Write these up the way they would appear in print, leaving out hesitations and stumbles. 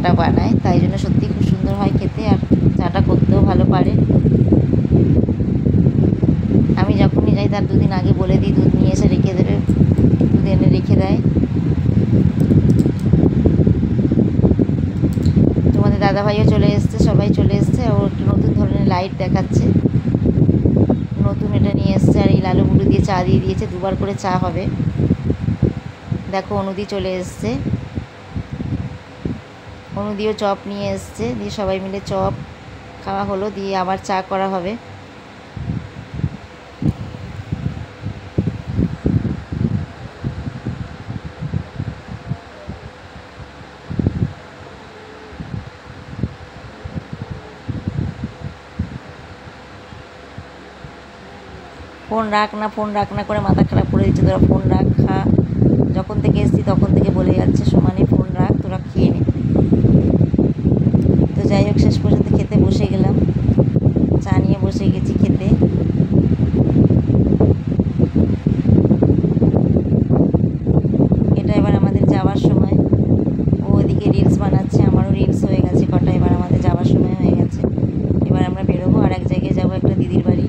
চাটা বানায়, তাই জন্য সত্যি খুব সুন্দর হয় খেতে, আর চাটা করতেও ভালো পারে। আমি যখনই যাই তার দুদিন আগে বলে দিই দুধ নিয়ে এসে রেখে দেবে, দুধ এনে রেখে দেয়। তোমাদের দাদাভাইও চলে এসছে, সবাই চলে এসছে। ও একটু নতুন ধরনের লাইট দেখাচ্ছে, নতুন এটা নিয়ে এসছে। আর এই লালু বুলু দিয়ে চা দিয়ে দিয়েছে, দুবার করে চা হবে। দেখো অনুদি চলে এসছে, অনুদিও চপ নিয়ে এসছে, দিয়ে সবাই মিলে চপ খাওয়া হলো, দিয়ে আবার চা করা হবে। ফোন রাখ না, ফোন রাখ না করে মাথা খারাপ করে দিচ্ছে, তোরা ফোন রাখ, খা। যখন থেকে এসছি তখন থেকে বলে যাচ্ছে সমানে ফোন রাখ, তোরা খেয়ে নে। তো যাই হোক, শেষ পর্যন্ত খেতে বসে গেলাম, চা নিয়ে বসে গেছি খেতে। এটা এবার আমাদের যাওয়ার সময়। ও ওদিকে রিলস বানাচ্ছে, আমারও রিলস হয়ে গেছে কটা, এবার আমাদের যাওয়ার সময় হয়ে গেছে। এবার আমরা বেরোবো, আর এক জায়গায় যাবো, একটা দিদির বাড়ি।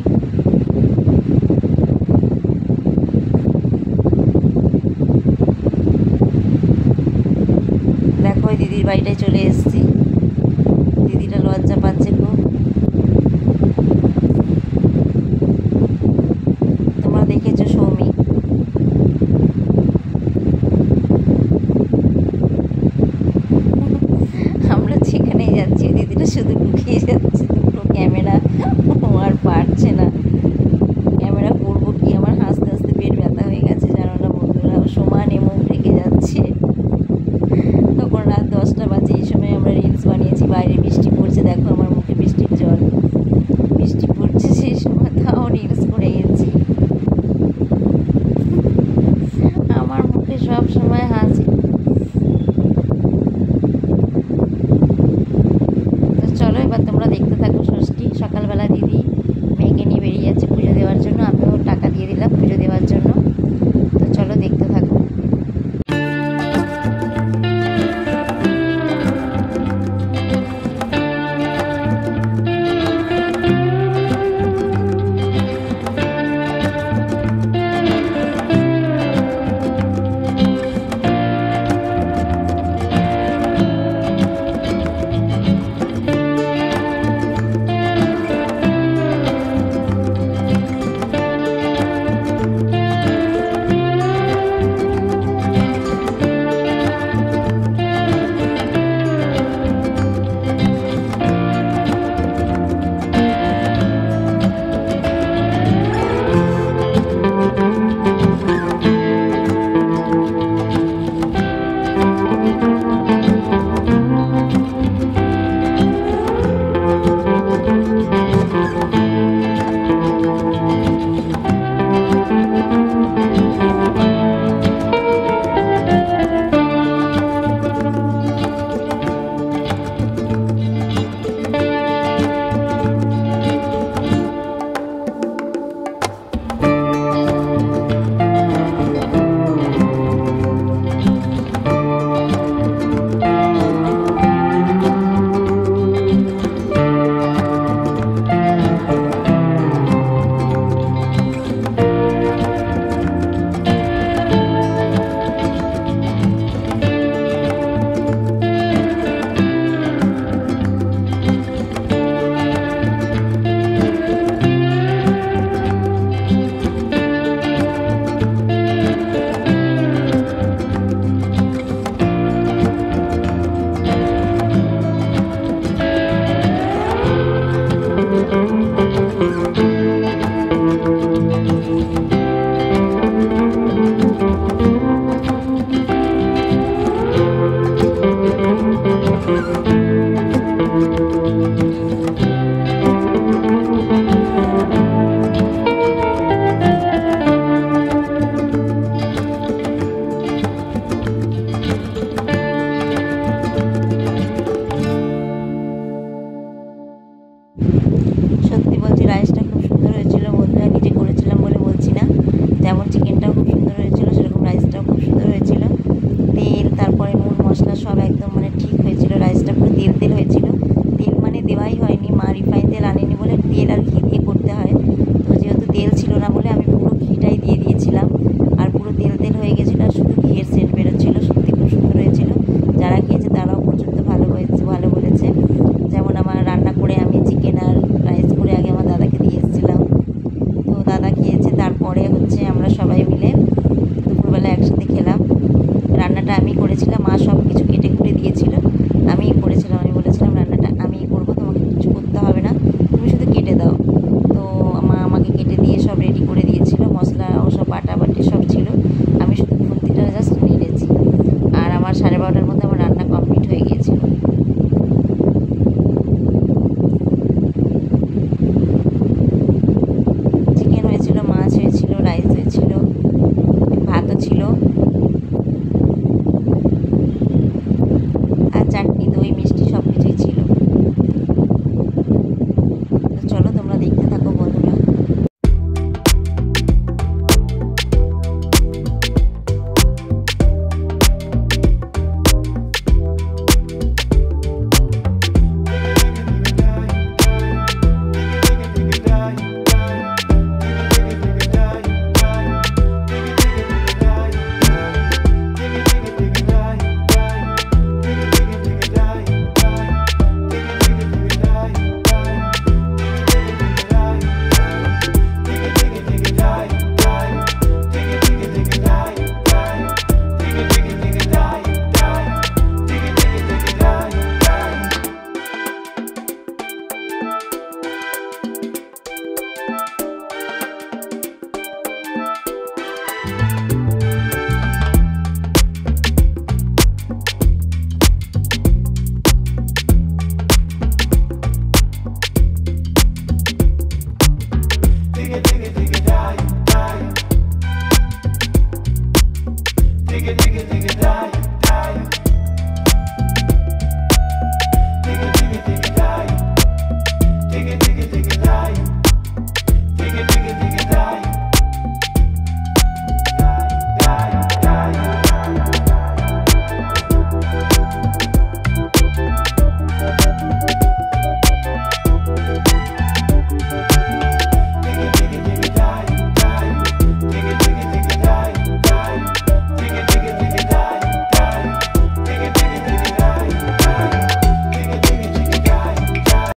দেখো ওই দিদির বাড়িটায় চলে এসেছি, দিদিটা লজ্জা পাচ্ছে খুব। তোমরা দেখেছো সৌমিক, আমরা যেখানেই যাচ্ছি দিদিটা শুধু লুকিয়ে যাচ্ছে, দুটো ক্যামেরা ও আর পারছে না। ক্যামেরা করবো কি, আমার হাসতে হাসতে পেট ব্যথা হয়ে গেছে জানো না বন্ধুরা, সমানে মুখ রেখে যাচ্ছে। তখন রাত 10টা বাজে, এই সময় আমরা রিলস বানিয়েছি, বাইরে বৃষ্টি পড়ছে, দেখো আমার মুখে বৃষ্টির জল, বৃষ্টি পড়ছে সেই সময়, তাও রিলস করে গেছি। আমার মুখে সব সময় হাসি। তো চলো এবার তোমরা দেখতে থাকো ষষ্ঠী। সকালবেলা দিদি মেয়েকে নিয়ে বেরিয়ে আনেনি বলে তেল আর